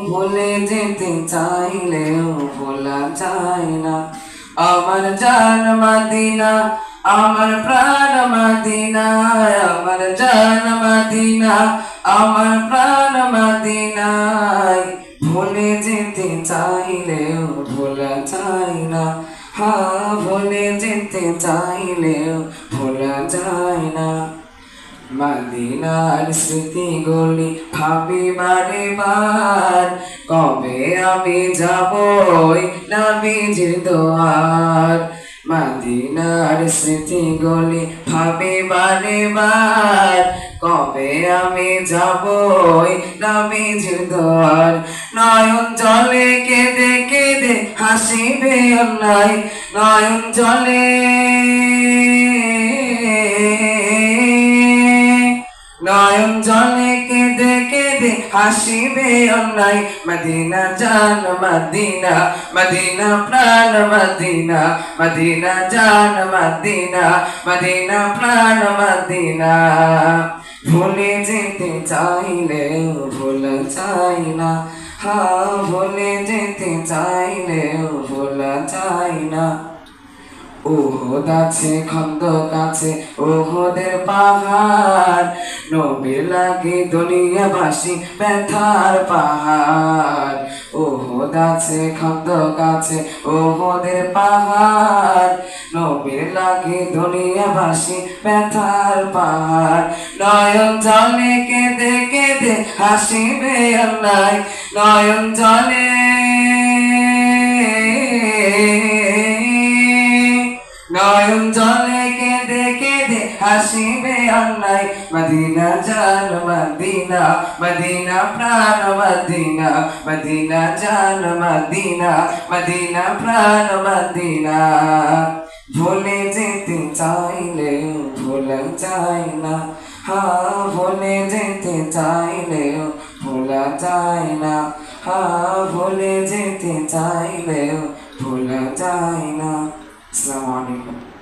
ভুলে যেতে চাইলেও ভোলা যায় না। আমার জান মদিনা, আমার প্রাণ মদিনা, আমার জান মদিনা, আমার প্রাণ মদিনায়। ভুলে যেতে চাইলেও ভোলা যায় না। হ্যাঁ, ভুলে যেতে চাইলেও ভোলা যায় না। মদিনার স্মৃতিগুলি ভাবি বারে বার, কবে আমি যাব ওই নবীজির দুয়ার। মদিনার স্মৃতিগুলি ভাবি বারে বার, কবে আমি যাব ওই নবীজির দুয়ার। নয়ন জলে কেঁদে কেঁদে হাসিবে অন্যায়, নয়ন জলে নয়ন জলে কেঁদে কেঁদে হাসিবে অন্যায়। মদিনা জান মদিনা, মদিনা প্রাণ মদিনা, মদিনা জান মদিনা, মদিনা প্রাণ মদিনা। ভুলে যেতে চাইলেও ভোলা যায় না। হ্যাঁ, ভুলে যেতে চাইলেও ভোলা যায় না। উহুদ আছে, খন্দক আছে, উহুদের পাহাড়, নবীর লাগে দুনিয়াবাসী ব্যথার পাহাড়। উহুদ আছে, খন্দক আছে, উহুদের পাহাড়, নবীর লাগে দুনিয়াবাসী ব্যথার পাহাড়। নয়ন জলে কেঁদে কেঁদে হাসিবে অন্যায়, নয়ন জলে নয়ন জলে কেঁদে কেঁদে হাসিবে অন্যায়। মদিনা জান মদিনা, মদিনা প্রাণ মদিনা, মদিনা জান মদিনা, মদিনা প্রাণ মদিনা। ভুলে যেতে চাইলেও ভোলা যায় না। হ্যাঁ, ভুলে যেতে চাইলেও ভোলা যায় না। হ্যাঁ, ভুলে যেতে চাইলেও ভোলা যায় না। আসসালামু আলাইকুম।